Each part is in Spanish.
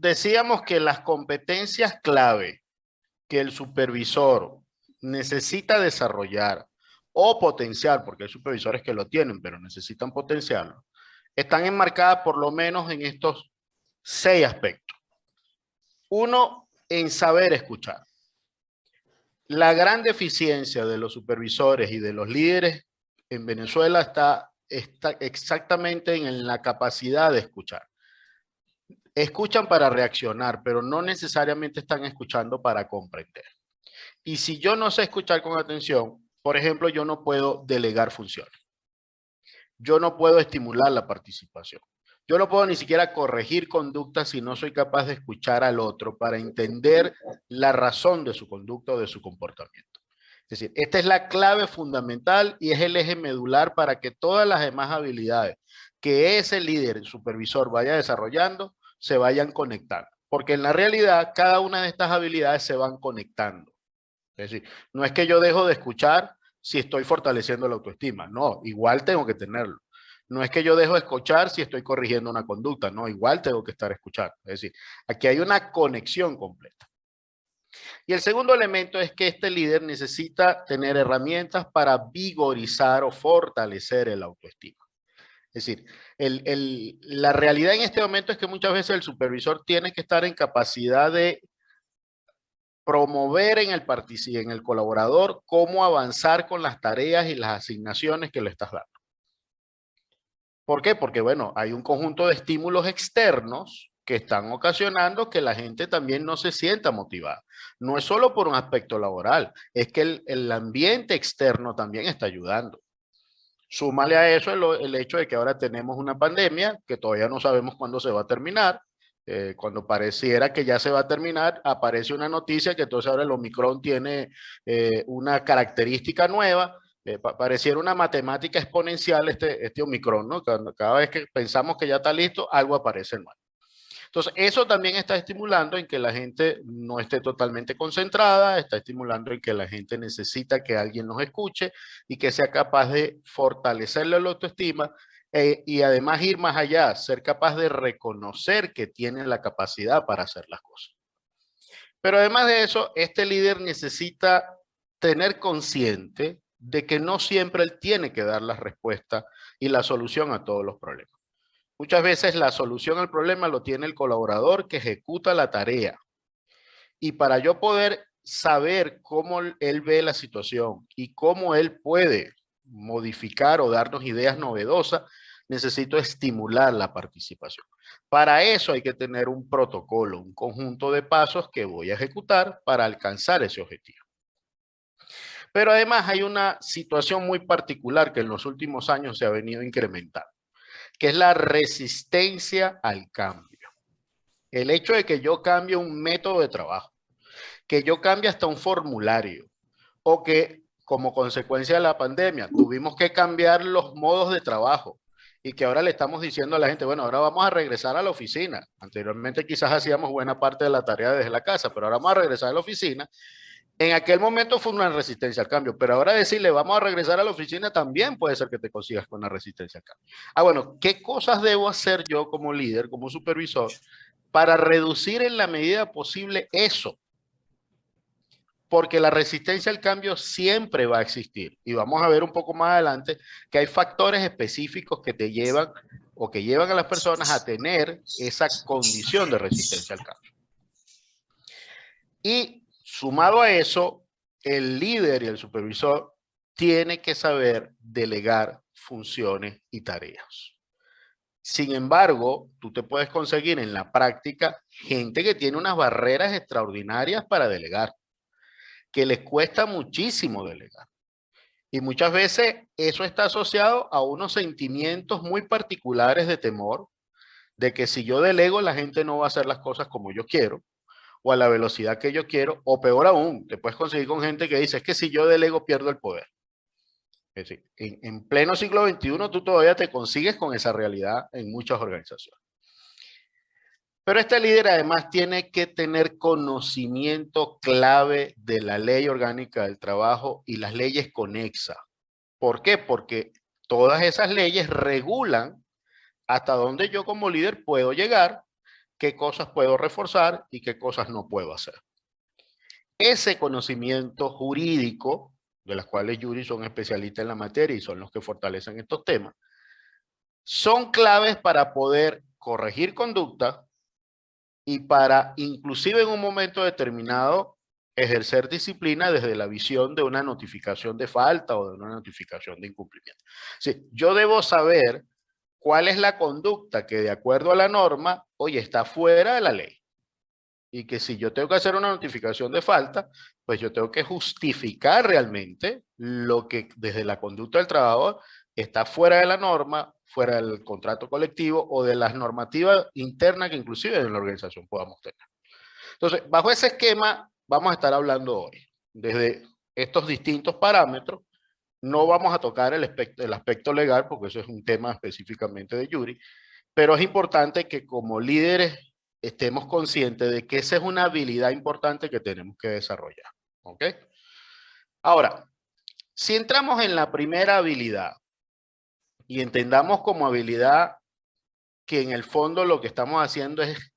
decíamos que las competencias clave que el supervisor necesita desarrollar o potenciar, porque hay supervisores que lo tienen, pero necesitan potenciarlo, están enmarcadas por lo menos en estos 6 aspectos. Uno, en saber escuchar. La gran deficiencia de los supervisores y de los líderes en Venezuela está exactamente en la capacidad de escuchar. Escuchan para reaccionar, pero no necesariamente están escuchando para comprender. Y si yo no sé escuchar con atención, por ejemplo, yo no puedo delegar funciones. Yo no puedo estimular la participación. Yo no puedo ni siquiera corregir conductas si no soy capaz de escuchar al otro para entender la razón de su conducta o de su comportamiento. Es decir, esta es la clave fundamental y es el eje medular para que todas las demás habilidades que ese líder, el supervisor, vaya desarrollando, se vayan conectando. Porque en la realidad, cada una de estas habilidades se van conectando. Es decir, no es que yo dejo de escuchar si estoy fortaleciendo la autoestima. No, igual tengo que tenerlo. No es que yo dejo de escuchar si estoy corrigiendo una conducta. No, igual tengo que estar escuchando. Es decir, aquí hay una conexión completa. Y el segundo elemento es que este líder necesita tener herramientas para vigorizar o fortalecer el autoestima. Es decir, la realidad en este momento es que muchas veces el supervisor tiene que estar en capacidad de promover en el colaborador cómo avanzar con las tareas y las asignaciones que le estás dando. ¿Por qué? Porque, bueno, hay un conjunto de estímulos externos que están ocasionando que la gente también no se sienta motivada. No es solo por un aspecto laboral, es que el ambiente externo también está ayudando. Súmale a eso el hecho de que ahora tenemos una pandemia que todavía no sabemos cuándo se va a terminar. Cuando pareciera que ya se va a terminar, aparece una noticia que entonces ahora el Omicron tiene una característica nueva. Pareciera una matemática exponencial este Omicron, ¿no? Cada vez que pensamos que ya está listo, algo aparece nuevo. Entonces, eso también está estimulando en que la gente no esté totalmente concentrada, está estimulando en que la gente necesita que alguien nos escuche y que sea capaz de fortalecerle la autoestima y además ir más allá, ser capaz de reconocer que tiene la capacidad para hacer las cosas. Pero además de eso, este líder necesita tener consciente de que no siempre él tiene que dar la respuesta y la solución a todos los problemas. Muchas veces la solución al problema lo tiene el colaborador que ejecuta la tarea. Y para yo poder saber cómo él ve la situación y cómo él puede modificar o darnos ideas novedosas, necesito estimular la participación. Para eso hay que tener un protocolo, un conjunto de pasos que voy a ejecutar para alcanzar ese objetivo. Pero además hay una situación muy particular que en los últimos años se ha venido incrementando, que es la resistencia al cambio. El hecho de que yo cambie un método de trabajo, que yo cambie hasta un formulario, o que como consecuencia de la pandemia tuvimos que cambiar los modos de trabajo y que ahora le estamos diciendo a la gente, bueno, ahora vamos a regresar a la oficina. Anteriormente quizás hacíamos buena parte de la tarea desde la casa, pero ahora vamos a regresar a la oficina. En aquel momento fue una resistencia al cambio, pero ahora decirle vamos a regresar a la oficina también puede ser que te consigas con una resistencia al cambio. Bueno, ¿qué cosas debo hacer yo como líder, como supervisor, para reducir en la medida posible eso? Porque la resistencia al cambio siempre va a existir. Y vamos a ver un poco más adelante que hay factores específicos que te llevan o que llevan a las personas a tener esa condición de resistencia al cambio. Y sumado a eso, el líder y el supervisor tiene que saber delegar funciones y tareas. Sin embargo, tú te puedes conseguir en la práctica gente que tiene unas barreras extraordinarias para delegar, que les cuesta muchísimo delegar. Y muchas veces eso está asociado a unos sentimientos muy particulares de temor, de que si yo delego la gente no va a hacer las cosas como yo quiero, o a la velocidad que yo quiero, o peor aún, te puedes conseguir con gente que dice, es que si yo delego pierdo el poder. Es decir, en pleno siglo XXI tú todavía te consigues con esa realidad en muchas organizaciones. Pero este líder además tiene que tener conocimiento clave de la ley orgánica del trabajo y las leyes conexas. ¿Por qué? Porque todas esas leyes regulan hasta dónde yo como líder puedo llegar qué cosas puedo reforzar y qué cosas no puedo hacer. Ese conocimiento jurídico, de las cuales Yuri son especialistas en la materia y son los que fortalecen estos temas, son claves para poder corregir conducta y para, inclusive en un momento determinado, ejercer disciplina desde la visión de una notificación de falta o de una notificación de incumplimiento. Sí, yo debo saber cuál es la conducta que de acuerdo a la norma, oye, está fuera de la ley. Y que si yo tengo que hacer una notificación de falta, pues yo tengo que justificar realmente lo que desde la conducta del trabajador está fuera de la norma, fuera del contrato colectivo o de las normativas internas que inclusive en la organización podamos tener. Entonces, bajo ese esquema vamos a estar hablando hoy. Desde estos distintos parámetros, no vamos a tocar el aspecto legal porque eso es un tema específicamente de Yuri, pero es importante que como líderes estemos conscientes de que esa es una habilidad importante que tenemos que desarrollar. ¿Ok? Ahora, si entramos en la primera habilidad y entendamos como habilidad que en el fondo lo que estamos haciendo es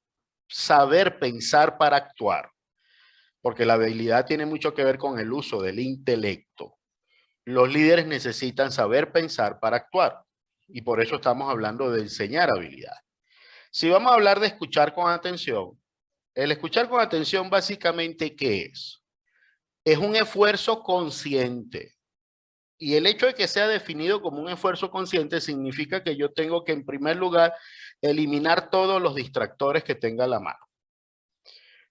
saber pensar para actuar, porque la habilidad tiene mucho que ver con el uso del intelecto. Los líderes necesitan saber pensar para actuar y por eso estamos hablando de enseñar habilidad. Si vamos a hablar de escuchar con atención, el escuchar con atención básicamente, ¿qué es? Es un esfuerzo consciente. Y el hecho de que sea definido como un esfuerzo consciente significa que yo tengo que, en primer lugar, eliminar todos los distractores que tenga a la mano.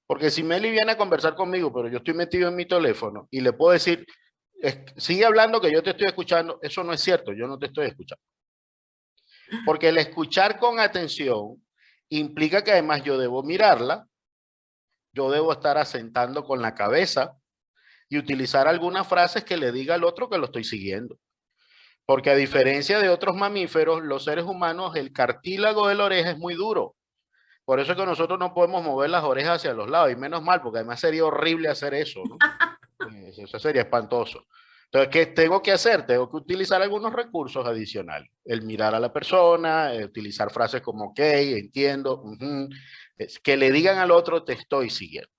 Porque si Meli viene a conversar conmigo, pero yo estoy metido en mi teléfono y le puedo decir, sigue hablando que yo te estoy escuchando, eso no es cierto, yo no te estoy escuchando. Porque el escuchar con atención implica que además yo debo mirarla, yo debo estar asentando con la cabeza y utilizar algunas frases que le diga al otro que lo estoy siguiendo. Porque a diferencia de otros mamíferos, los seres humanos, el cartílago de la oreja es muy duro. Por eso es que nosotros no podemos mover las orejas hacia los lados. Y menos mal, porque además sería horrible hacer eso, ¿no? Eso sería espantoso. Entonces, ¿qué tengo que hacer? Tengo que utilizar algunos recursos adicionales. El mirar a la persona, utilizar frases como ok, entiendo, que le digan al otro te estoy siguiendo.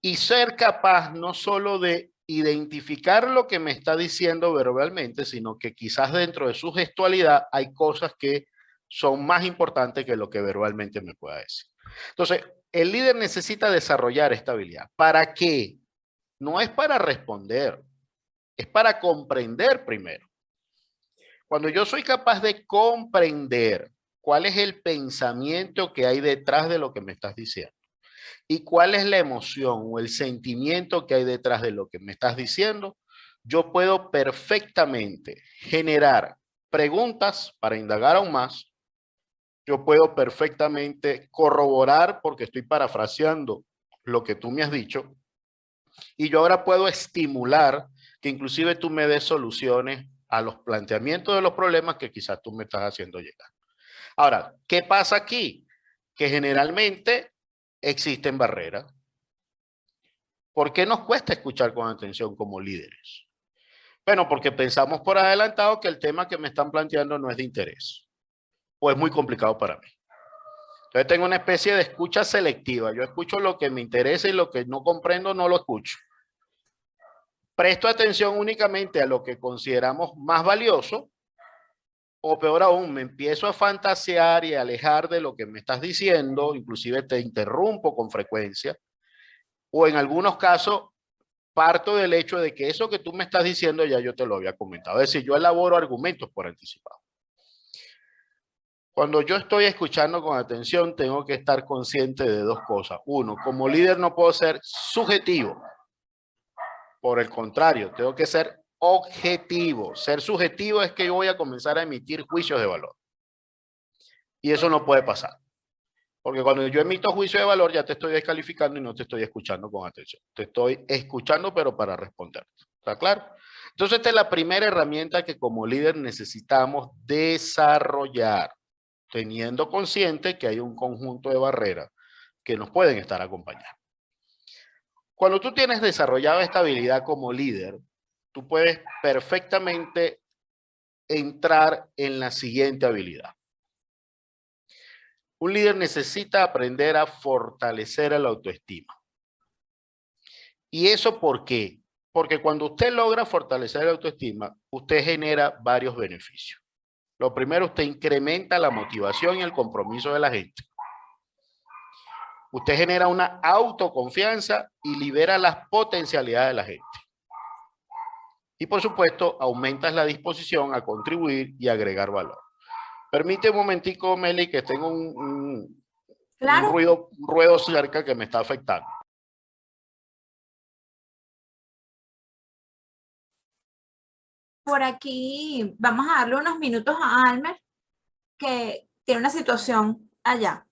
Y ser capaz no solo de identificar lo que me está diciendo verbalmente, sino que quizás dentro de su gestualidad hay cosas que son más importantes que lo que verbalmente me pueda decir. Entonces, el líder necesita desarrollar esta habilidad. ¿Para qué? No es para responder, es para comprender primero. Cuando yo soy capaz de comprender cuál es el pensamiento que hay detrás de lo que me estás diciendo y cuál es la emoción o el sentimiento que hay detrás de lo que me estás diciendo, yo puedo perfectamente generar preguntas para indagar aún más. Yo puedo perfectamente corroborar porque estoy parafraseando lo que tú me has dicho. Y yo ahora puedo estimular que inclusive tú me des soluciones a los planteamientos de los problemas que quizás tú me estás haciendo llegar. Ahora, ¿qué pasa aquí? Que generalmente existen barreras. ¿Por qué nos cuesta escuchar con atención como líderes? Bueno, porque pensamos por adelantado que el tema que me están planteando no es de interés o es muy complicado para mí. Entonces tengo una especie de escucha selectiva. Yo escucho lo que me interesa y lo que no comprendo no lo escucho. Presto atención únicamente a lo que consideramos más valioso o peor aún, me empiezo a fantasear y a alejar de lo que me estás diciendo, inclusive te interrumpo con frecuencia o en algunos casos parto del hecho de que eso que tú me estás diciendo ya yo te lo había comentado. Es decir, yo elaboro argumentos por anticipado. Cuando yo estoy escuchando con atención, tengo que estar consciente de dos cosas. Uno, como líder no puedo ser subjetivo. Por el contrario, tengo que ser objetivo. Ser subjetivo es que yo voy a comenzar a emitir juicios de valor. Y eso no puede pasar. Porque cuando yo emito juicio de valor, ya te estoy descalificando y no te estoy escuchando con atención. Te estoy escuchando, pero para responderte. ¿Está claro? Entonces, esta es la primera herramienta que como líder necesitamos desarrollar, teniendo consciente que hay un conjunto de barreras que nos pueden estar acompañando. Cuando tú tienes desarrollado esta habilidad como líder, tú puedes perfectamente entrar en la siguiente habilidad. Un líder necesita aprender a fortalecer el autoestima. ¿Y eso por qué? Porque cuando usted logra fortalecer el autoestima, usted genera varios beneficios. Lo primero, usted incrementa la motivación y el compromiso de la gente. Usted genera una autoconfianza y libera las potencialidades de la gente. Y por supuesto, aumentas la disposición a contribuir y agregar valor. Permite un momentico, Meli, que tengo Claro. un ruido cerca que me está afectando. Por aquí vamos a darle unos minutos a Almer, que tiene una situación allá.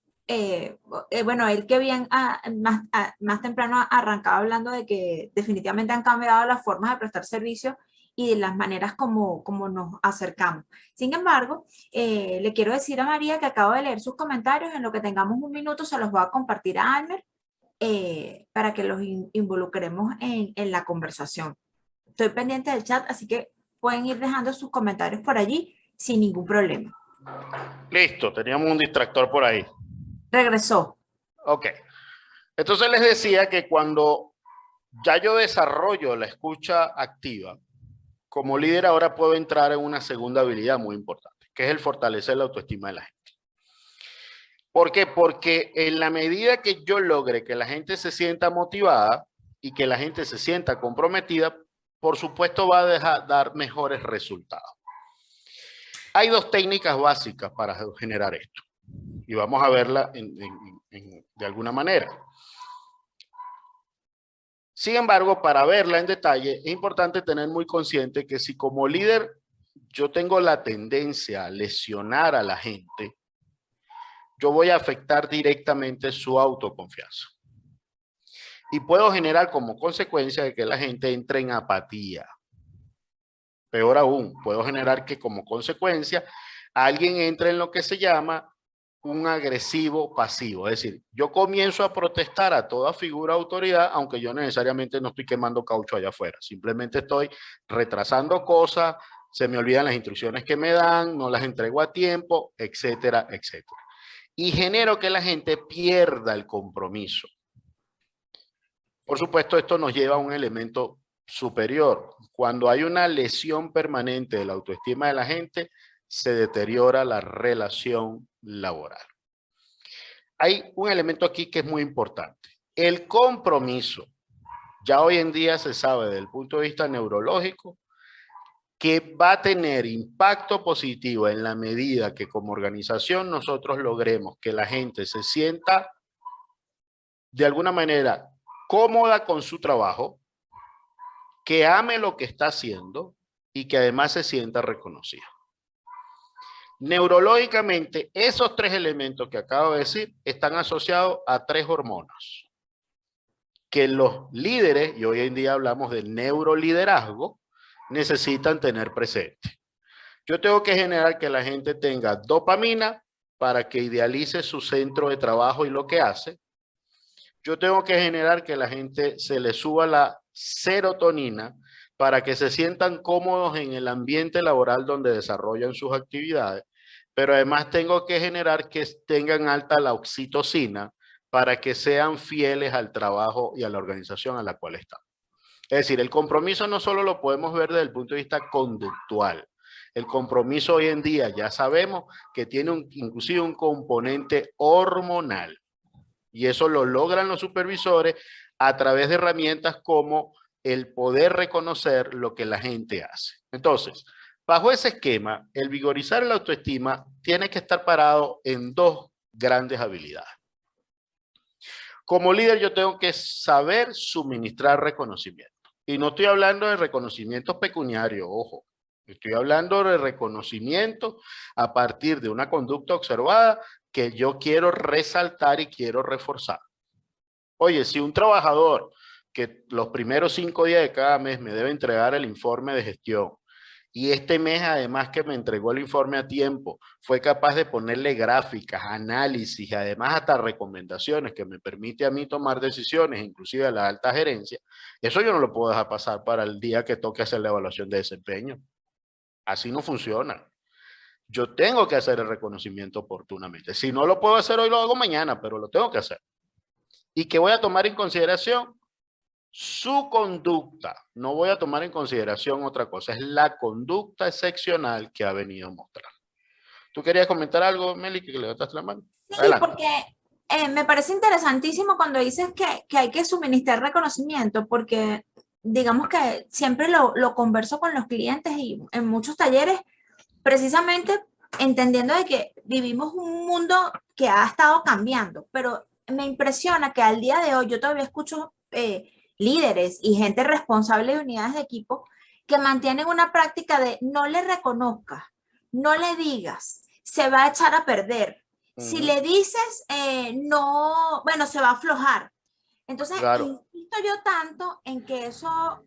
Bueno, él que bien más temprano arrancaba hablando de que definitivamente han cambiado las formas de prestar servicios y de las maneras como nos acercamos. Sin embargo, le quiero decir a María que acabo de leer sus comentarios. En lo que tengamos un minuto se los voy a compartir a Almer para que los involucremos en la conversación. Estoy pendiente del chat, así que pueden ir dejando sus comentarios por allí sin ningún problema. Listo, teníamos un distractor por ahí. Regresó. Ok. Entonces les decía que cuando ya yo desarrollo la escucha activa, como líder ahora puedo entrar en una segunda habilidad muy importante, que es el fortalecer la autoestima de la gente. ¿Por qué? Porque en la medida que yo logre que la gente se sienta motivada y que la gente se sienta comprometida, por supuesto va a dar mejores resultados. Hay dos técnicas básicas para generar esto y vamos a verla de alguna manera. Sin embargo, para verla en detalle, es importante tener muy consciente que si como líder yo tengo la tendencia a lesionar a la gente, yo voy a afectar directamente su autoconfianza. Y puedo generar como consecuencia de que la gente entre en apatía. Peor aún, puedo generar que como consecuencia alguien entre en lo que se llama un agresivo pasivo. Es decir, yo comienzo a protestar a toda figura de autoridad, aunque yo necesariamente no estoy quemando caucho allá afuera. Simplemente estoy retrasando cosas, se me olvidan las instrucciones que me dan, no las entrego a tiempo, etcétera, etcétera. Y genero que la gente pierda el compromiso. Por supuesto, esto nos lleva a un elemento superior. Cuando hay una lesión permanente de la autoestima de la gente, se deteriora la relación laboral. Hay un elemento aquí que es muy importante. El compromiso. Ya hoy en día se sabe desde el punto de vista neurológico que va a tener impacto positivo en la medida que como organización nosotros logremos que la gente se sienta de alguna manera cómoda con su trabajo, que ame lo que está haciendo y que además se sienta reconocida. Neurológicamente, esos tres elementos que acabo de decir están asociados a tres hormonas que los líderes, y hoy en día hablamos de neuroliderazgo, necesitan tener presente. Yo tengo que generar que la gente tenga dopamina para que idealice su centro de trabajo y lo que hace. Yo tengo que generar que la gente se le suba la serotonina para que se sientan cómodos en el ambiente laboral donde desarrollan sus actividades, pero además tengo que generar que tengan alta la oxitocina para que sean fieles al trabajo y a la organización a la cual están. Es decir, el compromiso no solo lo podemos ver desde el punto de vista conductual. El compromiso hoy en día ya sabemos que tiene inclusive un componente hormonal. Y eso lo logran los supervisores a través de herramientas como el poder reconocer lo que la gente hace. Entonces, bajo ese esquema, el vigorizar la autoestima tiene que estar parado en dos grandes habilidades. Como líder yo tengo que saber suministrar reconocimiento. Y no estoy hablando de reconocimiento pecuniario, ojo. Estoy hablando de reconocimiento a partir de una conducta observada que yo quiero resaltar y quiero reforzar. Oye, si un trabajador que los primeros 5 días de cada mes me debe entregar el informe de gestión y este mes además que me entregó el informe a tiempo, fue capaz de ponerle gráficas, análisis y además hasta recomendaciones que me permite a mí tomar decisiones, inclusive a la alta gerencia, eso yo no lo puedo dejar pasar para el día que toque hacer la evaluación de desempeño. Así no funciona. Yo tengo que hacer el reconocimiento oportunamente. Si no lo puedo hacer hoy, lo hago mañana, pero lo tengo que hacer. ¿Y qué voy a tomar en consideración? Su conducta. No voy a tomar en consideración otra cosa. Es la conducta excepcional que ha venido mostrando. ¿Tú querías comentar algo, Meli, que levantaste la mano? Sí, Adelante. porque me parece interesantísimo cuando dices que hay que suministrar reconocimiento, porque digamos que siempre lo converso con los clientes y en muchos talleres, precisamente entendiendo de que vivimos un mundo que ha estado cambiando, pero me impresiona que al día de hoy yo todavía escucho líderes y gente responsable de unidades de equipo que mantienen una práctica de no le reconozcas, no le digas, se va a echar a perder. Si le dices, no, bueno, se va a aflojar. Entonces, Claro, insisto yo tanto en que eso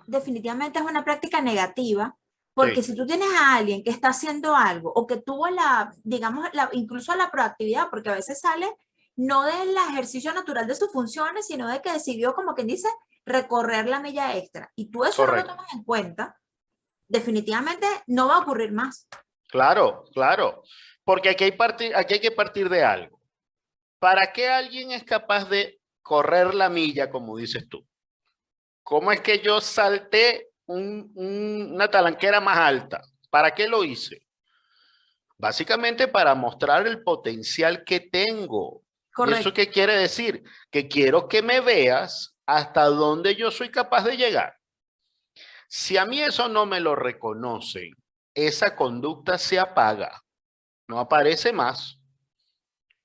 definitivamente es una práctica negativa, porque sí, si tú tienes a alguien que está haciendo algo o que tuvo la, digamos, incluso la proactividad, porque a veces sale no del ejercicio natural de sus funciones, sino de que decidió, como quien dice, recorrer la milla extra. Y tú eso no lo correcto. tomas en cuenta, definitivamente no va a ocurrir más. Claro, claro. Porque aquí hay que partir de algo. ¿Para qué alguien es capaz de correr la milla, como dices tú? ¿Cómo es que yo salté una talanquera más alta? ¿Para qué lo hice? Básicamente para mostrar el potencial que tengo. ¿Y eso Correcto. qué quiere decir? Que quiero que me veas hasta dónde yo soy capaz de llegar. Si a mí eso no me lo reconocen, esa conducta se apaga, no aparece más.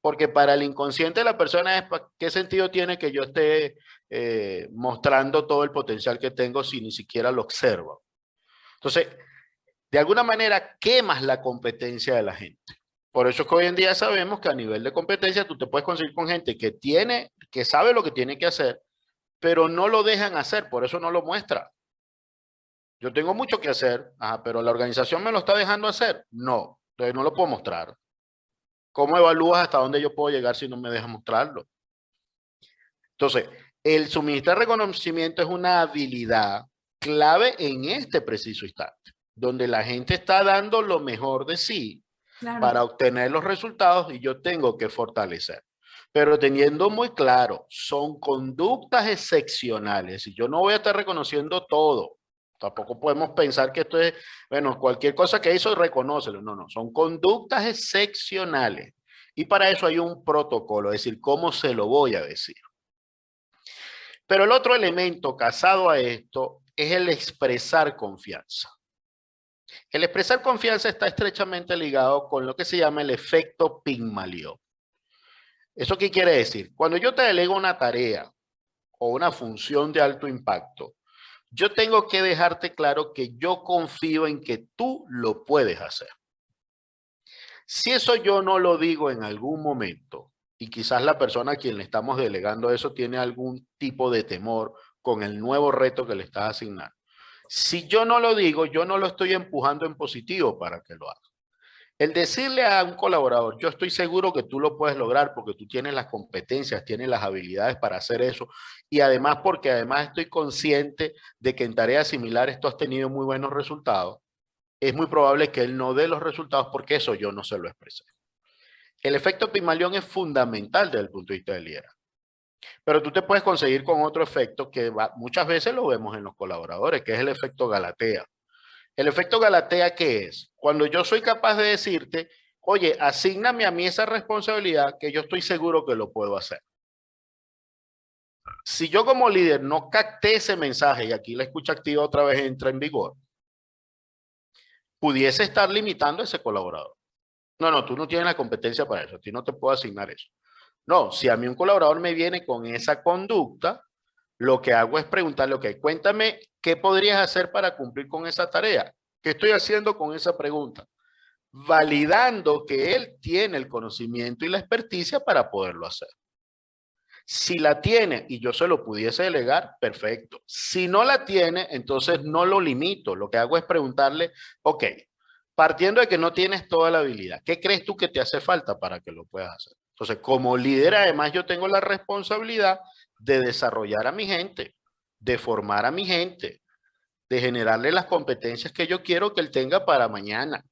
Porque para el inconsciente de la persona es qué sentido tiene que yo esté mostrando todo el potencial que tengo si ni siquiera lo observo. Entonces, de alguna manera quemas la competencia de la gente. Por eso es que hoy en día sabemos que a nivel de competencia tú te puedes conseguir con gente que sabe lo que tiene que hacer, pero no lo dejan hacer, por eso no lo muestra. Yo tengo mucho que hacer, pero la organización me lo está dejando hacer. No, entonces no lo puedo mostrar. ¿Cómo evalúas hasta dónde yo puedo llegar si no me dejas mostrarlo? Entonces, el suministrar reconocimiento es una habilidad clave en este preciso instante, donde la gente está dando lo mejor de sí Claro. para obtener los resultados y yo tengo que fortalecer. Pero teniendo muy claro, son conductas excepcionales y yo no voy a estar reconociendo todo. Tampoco podemos pensar que esto es, bueno, cualquier cosa que hizo, reconócelo. No, no, son conductas excepcionales. Y para eso hay un protocolo, es decir, ¿cómo se lo voy a decir? Pero el otro elemento casado a esto es el expresar confianza. El expresar confianza está estrechamente ligado con lo que se llama el efecto Pigmalión. ¿Eso qué quiere decir? Cuando yo te delego una tarea o una función de alto impacto, yo tengo que dejarte claro que yo confío en que tú lo puedes hacer. Si eso yo no lo digo en algún momento, y quizás la persona a quien le estamos delegando eso tiene algún tipo de temor con el nuevo reto que le estás asignando. Si yo no lo digo, yo no lo estoy empujando en positivo para que lo haga. El decirle a un colaborador, yo estoy seguro que tú lo puedes lograr porque tú tienes las competencias, tienes las habilidades para hacer eso y además porque además estoy consciente de que en tareas similares tú has tenido muy buenos resultados, es muy probable que él no dé los resultados porque eso yo no se lo expresé. El efecto Pigmalión es fundamental desde el punto de vista del liderazgo. Pero tú te puedes conseguir con otro efecto que muchas veces lo vemos en los colaboradores, que es el efecto Galatea. El efecto Galatea, ¿qué es? Cuando yo soy capaz de decirte, oye, asígname a mí esa responsabilidad que yo estoy seguro que lo puedo hacer. Si yo como líder no capté ese mensaje y aquí la escucha activa otra vez entra en vigor, pudiese estar limitando a ese colaborador. No, no, tú no tienes la competencia para eso, a ti no te puedo asignar eso. No, si a mí un colaborador me viene con esa conducta, lo que hago es preguntarle, ok, cuéntame qué podrías hacer para cumplir con esa tarea. ¿Qué estoy haciendo con esa pregunta? Validando que él tiene el conocimiento y la experticia para poderlo hacer. Si la tiene y yo se lo pudiese delegar, perfecto. Si no la tiene, entonces no lo limito. Lo que hago es preguntarle, ok, partiendo de que no tienes toda la habilidad, ¿qué crees tú que te hace falta para que lo puedas hacer? Entonces, como líder, además, yo tengo la responsabilidad de desarrollar a mi gente, de formar a mi gente, de generarle las competencias que yo quiero que él tenga para mañana.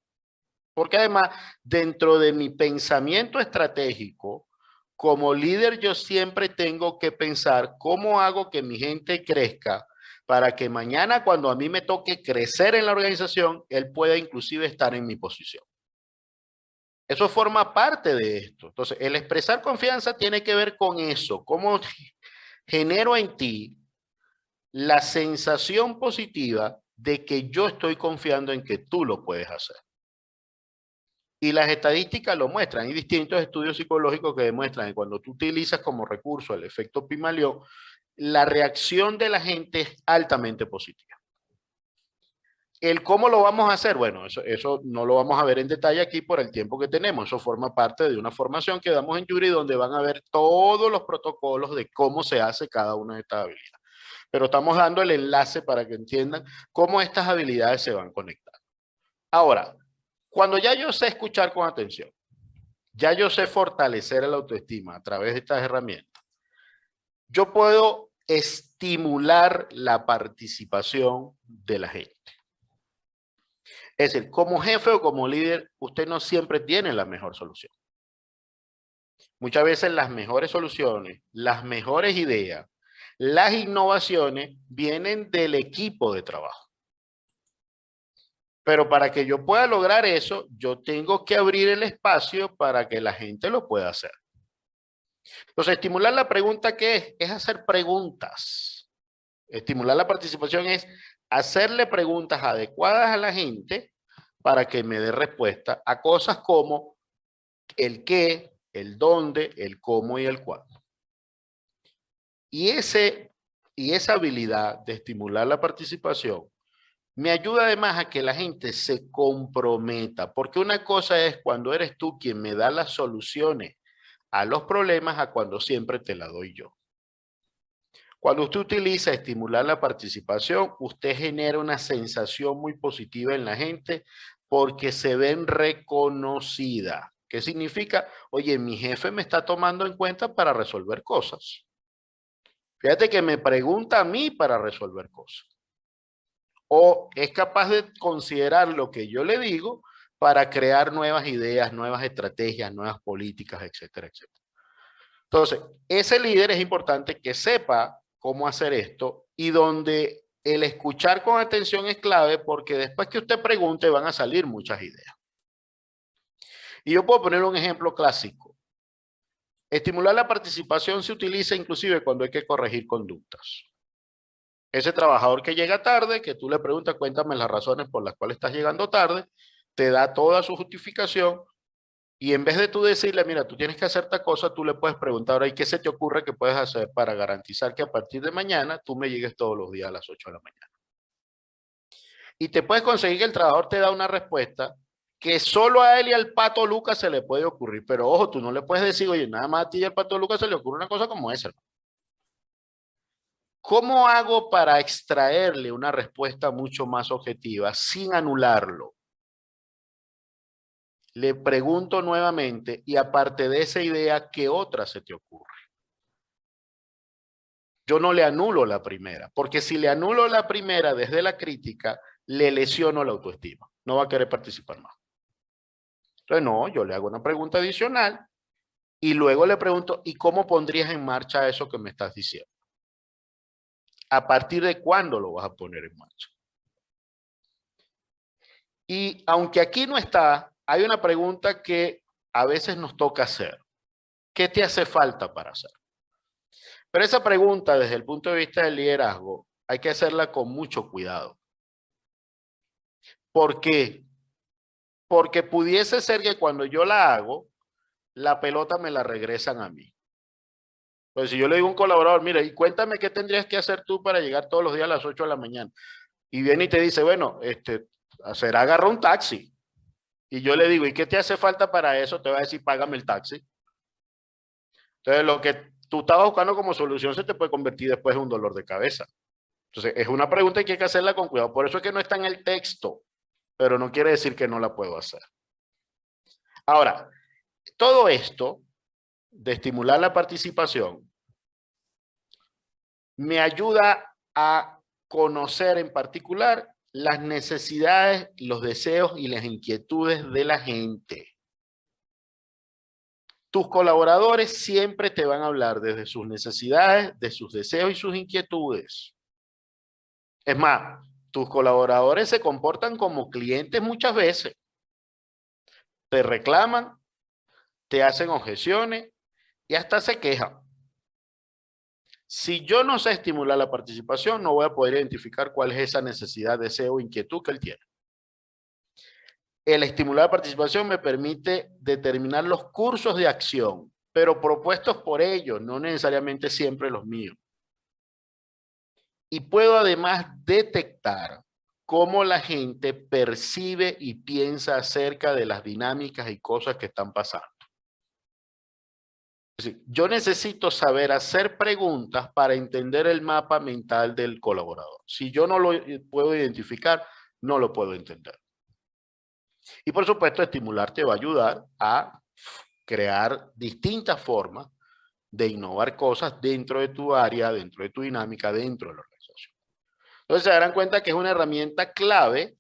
Porque además, dentro de mi pensamiento estratégico, como líder yo siempre tengo que pensar cómo hago que mi gente crezca para que mañana cuando a mí me toque crecer en la organización, él pueda inclusive estar en mi posición. Eso forma parte de esto. Entonces, el expresar confianza tiene que ver con eso, cómo genero en ti la sensación positiva de que yo estoy confiando en que tú lo puedes hacer. Y las estadísticas lo muestran. Hay distintos estudios psicológicos que demuestran que cuando tú utilizas como recurso el efecto Pigmalión, la reacción de la gente es altamente positiva. El cómo lo vamos a hacer, bueno, eso no lo vamos a ver en detalle aquí por el tiempo que tenemos. Eso forma parte de una formación que damos en Yuri donde van a ver todos los protocolos de cómo se hace cada una de estas habilidades. Pero estamos dando el enlace para que entiendan cómo estas habilidades se van conectando. Ahora, cuando ya yo sé escuchar con atención, ya yo sé fortalecer la autoestima a través de estas herramientas, yo puedo estimular la participación de la gente. Es decir, como jefe o como líder, usted no siempre tiene la mejor solución. Muchas veces las mejores soluciones, las mejores ideas, las innovaciones vienen del equipo de trabajo. Pero para que yo pueda lograr eso, yo tengo que abrir el espacio para que la gente lo pueda hacer. Entonces, estimular la pregunta, ¿qué es? Es hacer preguntas. Estimular la participación es hacerle preguntas adecuadas a la gente para que me dé respuesta a cosas como el qué, el dónde, el cómo y el cuándo. Y esa habilidad de estimular la participación me ayuda además a que la gente se comprometa, porque una cosa es cuando eres tú quien me da las soluciones a los problemas a cuando siempre te la doy yo. Cuando usted utiliza estimular la participación, usted genera una sensación muy positiva en la gente porque se ven reconocidas. ¿Qué significa? Oye, mi jefe me está tomando en cuenta para resolver cosas. Fíjate que me pregunta a mí para resolver cosas. O es capaz de considerar lo que yo le digo para crear nuevas ideas, nuevas estrategias, nuevas políticas, etcétera, etcétera. Entonces, ese líder es importante que sepa cómo hacer esto y donde el escuchar con atención es clave porque después que usted pregunte van a salir muchas ideas. Y yo puedo poner un ejemplo clásico. Estimular la participación se utiliza inclusive cuando hay que corregir conductas. Ese trabajador que llega tarde, que tú le preguntas, cuéntame las razones por las cuales estás llegando tarde, te da toda su justificación y en vez de tú decirle, mira, tú tienes que hacer esta cosa, tú le puedes preguntar, ahora, ¿y qué se te ocurre que puedes hacer para garantizar que a partir de mañana tú me llegues todos los días a las 8 de la mañana? Y te puedes conseguir que el trabajador te da una respuesta que solo a él y al Pato Lucas se le puede ocurrir, pero ojo, tú no le puedes decir, oye, nada más a ti y al Pato Lucas se le ocurre una cosa como esa. ¿Cómo hago para extraerle una respuesta mucho más objetiva sin anularlo? Le pregunto nuevamente y aparte de esa idea, ¿qué otra se te ocurre? Yo no le anulo la primera, porque si le anulo la primera desde la crítica, le lesiono la autoestima. No va a querer participar más. Entonces, no, yo le hago una pregunta adicional y luego le pregunto, ¿y cómo pondrías en marcha eso que me estás diciendo? ¿A partir de cuándo lo vas a poner en marcha? Y aunque aquí no está, hay una pregunta que a veces nos toca hacer. ¿Qué te hace falta para hacer? Pero esa pregunta, desde el punto de vista del liderazgo, hay que hacerla con mucho cuidado. ¿Por qué? Porque pudiese ser que cuando yo la hago, la pelota me la regresan a mí. Pues si yo le digo a un colaborador, mira, y cuéntame qué tendrías que hacer tú para llegar todos los días a las 8 de la mañana. Y viene y te dice, bueno, será agarrar un taxi. Y yo le digo, ¿y qué te hace falta para eso? Te va a decir, págame el taxi. Entonces, lo que tú estabas buscando como solución se te puede convertir después en un dolor de cabeza. Entonces, es una pregunta que hay que hacerla con cuidado. Por eso es que no está en el texto, pero no quiere decir que no la puedo hacer. Ahora, todo esto de estimular la participación me ayuda a conocer en particular las necesidades, los deseos y las inquietudes de la gente. Tus colaboradores siempre te van a hablar desde sus necesidades, de sus deseos y sus inquietudes. Es más, tus colaboradores se comportan como clientes muchas veces. Te reclaman, te hacen objeciones y hasta se quejan. Si yo no sé estimular la participación, no voy a poder identificar cuál es esa necesidad, deseo o inquietud que él tiene. El estimular la participación me permite determinar los cursos de acción, pero propuestos por ellos, no necesariamente siempre los míos. Y puedo además detectar cómo la gente percibe y piensa acerca de las dinámicas y cosas que están pasando. Es decir, yo necesito saber hacer preguntas para entender el mapa mental del colaborador. Si yo no lo puedo identificar, no lo puedo entender. Y por supuesto, estimular te va a ayudar a crear distintas formas de innovar cosas dentro de tu área, dentro de tu dinámica, dentro de la organización. Entonces se darán cuenta que es una herramienta clave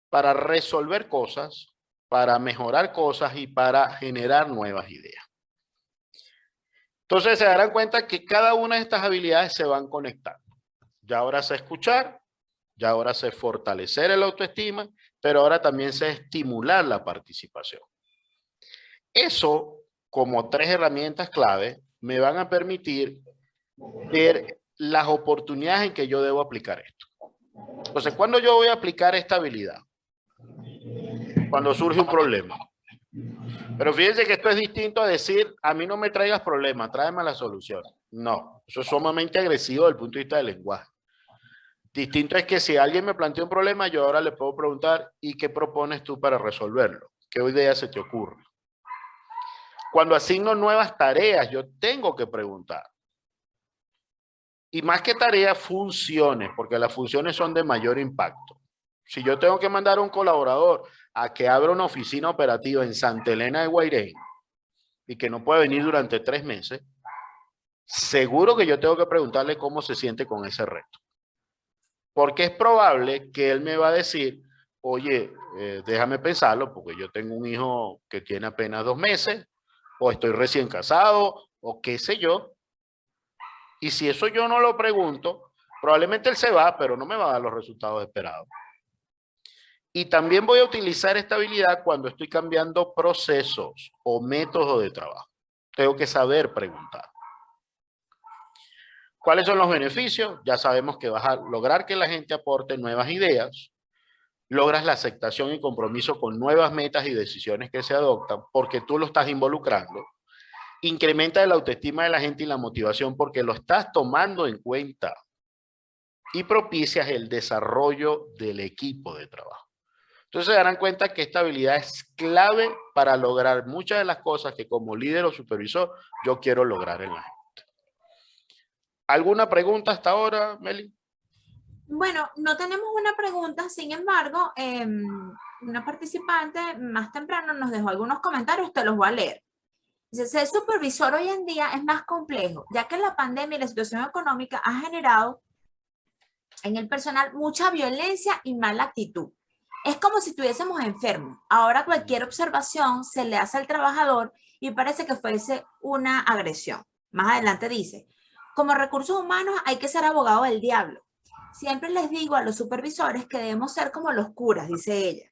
para resolver cosas, para mejorar cosas y para generar nuevas ideas. Entonces se darán cuenta que cada una de estas habilidades se van conectando. Ya ahora sé escuchar, ya ahora sé fortalecer el autoestima, pero ahora también sé estimular la participación. Eso, como 3 herramientas clave, me van a permitir ver las oportunidades en que yo debo aplicar esto. Entonces, ¿cuándo yo voy a aplicar esta habilidad? Cuando surge un problema. Pero fíjense que esto es distinto a decir, a mí no me traigas problemas, tráeme la solución. No, eso es sumamente agresivo desde el punto de vista del lenguaje. Distinto es que si alguien me plantea un problema, yo ahora le puedo preguntar, ¿y qué propones tú para resolverlo? ¿Qué idea se te ocurre? Cuando asigno nuevas tareas, yo tengo que preguntar. Y más que tareas, funciones, porque las funciones son de mayor impacto. Si yo tengo que mandar a un colaborador a que abra una oficina operativa en Santa Elena de Guairén y que no puede venir durante 3 meses, seguro que yo tengo que preguntarle cómo se siente con ese reto. Porque es probable que él me va a decir, oye, déjame pensarlo, porque yo tengo un hijo que tiene apenas 2 meses, o estoy recién casado, o qué sé yo. Y si eso yo no lo pregunto, probablemente él se va, pero no me va a dar los resultados esperados. Y también voy a utilizar esta habilidad cuando estoy cambiando procesos o métodos de trabajo. Tengo que saber preguntar. ¿Cuáles son los beneficios? Ya sabemos que vas a lograr que la gente aporte nuevas ideas, logras la aceptación y compromiso con nuevas metas y decisiones que se adoptan porque tú lo estás involucrando, incrementa la autoestima de la gente y la motivación porque lo estás tomando en cuenta y propicias el desarrollo del equipo de trabajo. Entonces se darán cuenta que esta habilidad es clave para lograr muchas de las cosas que como líder o supervisor yo quiero lograr en la gente. ¿Alguna pregunta hasta ahora, Meli? Bueno, no tenemos una pregunta, sin embargo, una participante más temprano nos dejó algunos comentarios, te los voy a leer. Dice, ser supervisor hoy en día es más complejo, ya que la pandemia y la situación económica ha generado en el personal mucha violencia y mala actitud. Es como si estuviésemos enfermos. Ahora cualquier observación se le hace al trabajador y parece que fuese una agresión. Más adelante dice, como recursos humanos hay que ser abogado del diablo. Siempre les digo a los supervisores que debemos ser como los curas, dice ella,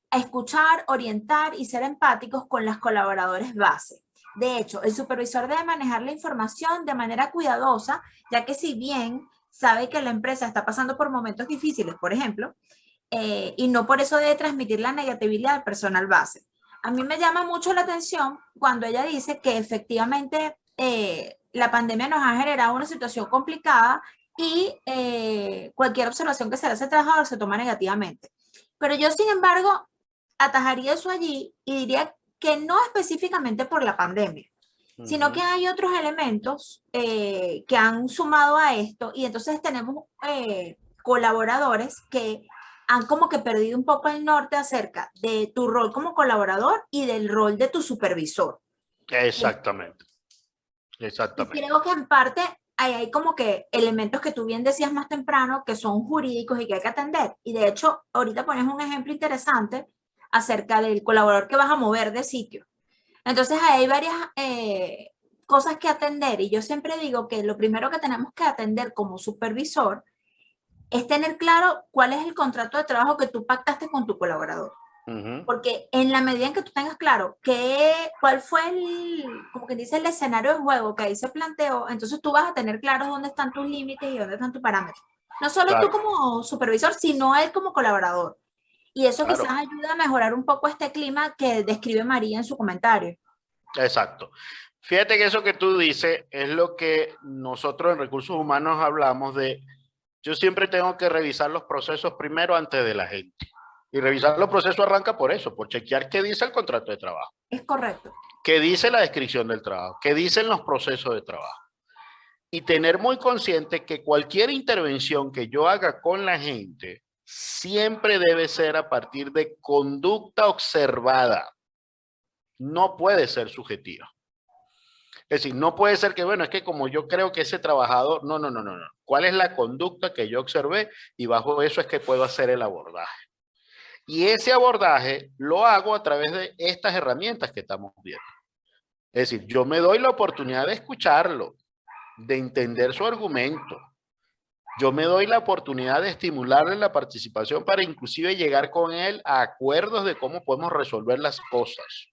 a escuchar, orientar y ser empáticos con los colaboradores base. De hecho, el supervisor debe manejar la información de manera cuidadosa, ya que si bien sabe que la empresa está pasando por momentos difíciles, por ejemplo, y no por eso debe transmitir la negatividad al personal base. A mí me llama mucho la atención cuando ella dice que efectivamente la pandemia nos ha generado una situación complicada y cualquier observación que se le hace al trabajador se toma negativamente. Pero yo, sin embargo, atajaría eso allí y diría que no específicamente por la pandemia, sino que hay otros elementos que han sumado a esto y entonces tenemos colaboradores que han como que perdido un poco el norte acerca de tu rol como colaborador y del rol de tu supervisor. Exactamente. Y creo que en parte ahí hay como que elementos que tú bien decías más temprano que son jurídicos y que hay que atender. Y de hecho, ahorita pones un ejemplo interesante acerca del colaborador que vas a mover de sitio. Entonces, ahí hay varias cosas que atender y yo siempre digo que lo primero que tenemos que atender como supervisor es tener claro cuál es el contrato de trabajo que tú pactaste con tu colaborador. Porque en la medida en que tú tengas claro cuál fue como que dice, el escenario de juego que ahí se planteó, entonces tú vas a tener claro dónde están tus límites y dónde están tus parámetros. No solo tú Claro, como supervisor, sino él como colaborador. Y eso quizás claro, ayuda a mejorar un poco este clima que describe María en su comentario. exacto. Fíjate que eso que tú dices es lo que nosotros en recursos humanos hablamos de, yo siempre tengo que revisar los procesos primero antes de la gente. Y revisar los procesos arranca por eso, por chequear qué dice el contrato de trabajo, Es correcto. qué dice la descripción del trabajo, qué dicen los procesos de trabajo. Y tener muy consciente que cualquier intervención que yo haga con la gente siempre debe ser a partir de conducta observada. No puede ser subjetiva. Es decir, no puede ser que, bueno, es que como yo creo que ese trabajador, no. ¿Cuál es la conducta que yo observé? Y bajo eso es que puedo hacer el abordaje. Y ese abordaje lo hago a través de estas herramientas que estamos viendo. Es decir, yo me doy la oportunidad de escucharlo, de entender su argumento. Yo me doy la oportunidad de estimularle la participación para inclusive llegar con él a acuerdos de cómo podemos resolver las cosas.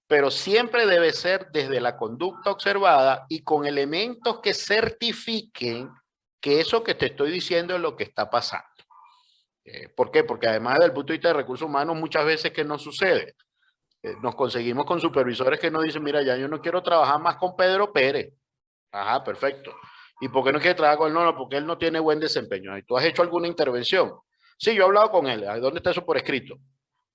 Pero siempre debe ser desde la conducta observada y con elementos que certifiquen que eso que te estoy diciendo es lo que está pasando. ¿Por qué? Porque además del punto de vista de recursos humanos, muchas veces que no sucede. Nos conseguimos con supervisores que nos dicen, mira, ya yo no quiero trabajar más con Pedro Pérez. Ajá, perfecto. ¿Y por qué no quiere trabajar con él? No, porque él no tiene buen desempeño. ¿Y tú has hecho alguna intervención? Sí, yo he hablado con él. ¿Dónde está eso por escrito?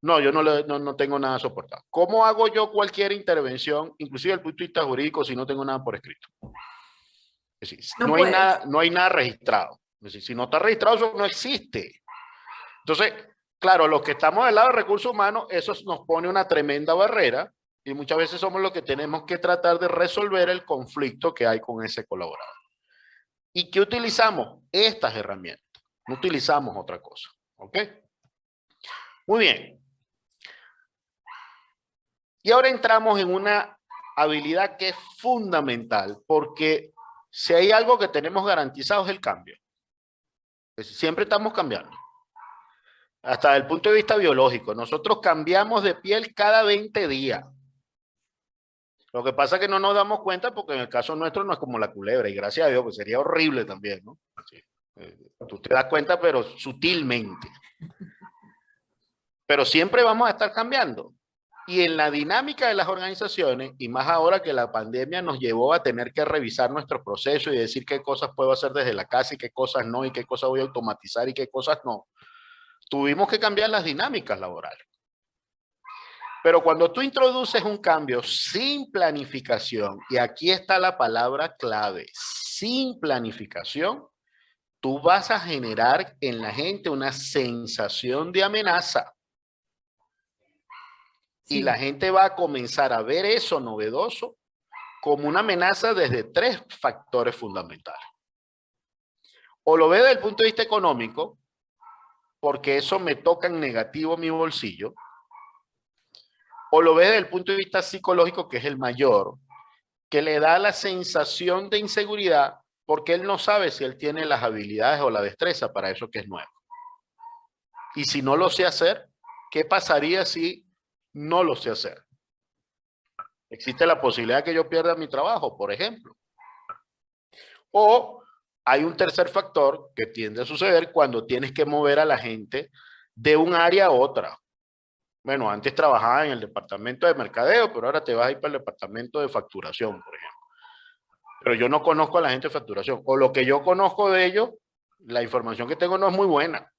No, yo no tengo nada soportado. ¿Cómo hago yo cualquier intervención, inclusive desde el punto de vista jurídico, si no tengo nada por escrito? Es decir, No puedes. no hay nada registrado. Es decir, si no está registrado, eso no existe. Entonces, claro, los que estamos del lado de recursos humanos, eso nos pone una tremenda barrera y muchas veces somos los que tenemos que tratar de resolver el conflicto que hay con ese colaborador. ¿Y qué utilizamos? Estas herramientas. No utilizamos otra cosa. ¿Ok? Muy bien. Y ahora entramos en una habilidad que es fundamental porque si hay algo que tenemos garantizado es el cambio. Siempre estamos cambiando. Hasta el punto de vista biológico. Nosotros cambiamos de piel cada 20 días. Lo que pasa es que no nos damos cuenta porque en el caso nuestro no es como la culebra y gracias a Dios, pues sería horrible también, ¿no? Así, tú te das cuenta, pero sutilmente. Pero siempre vamos a estar cambiando. Y en la dinámica de las organizaciones, y más ahora que la pandemia nos llevó a tener que revisar nuestro proceso y decir qué cosas puedo hacer desde la casa y qué cosas no, y qué cosas voy a automatizar y qué cosas no, tuvimos que cambiar las dinámicas laborales. Pero cuando tú introduces un cambio sin planificación, y aquí está la palabra clave, sin planificación, tú vas a generar en la gente una sensación de amenaza. Y la gente va a comenzar a ver eso novedoso como una amenaza desde 3 factores fundamentales. O lo ve desde el punto de vista económico, porque eso me toca en negativo mi bolsillo. O lo ve desde el punto de vista psicológico, que es el mayor, que le da la sensación de inseguridad porque él no sabe si él tiene las habilidades o la destreza para eso que es nuevo. Y si no lo sé hacer, ¿qué pasaría si no lo sé hacer? Existe la posibilidad de que yo pierda mi trabajo, por ejemplo. O hay un tercer factor que tiende a suceder cuando tienes que mover a la gente de un área a otra. Bueno, antes trabajaba en el departamento de mercadeo, pero ahora te vas a ir para el departamento de facturación, por ejemplo. Pero yo no conozco a la gente de facturación. O lo que yo conozco de ellos, la información que tengo no es muy buena.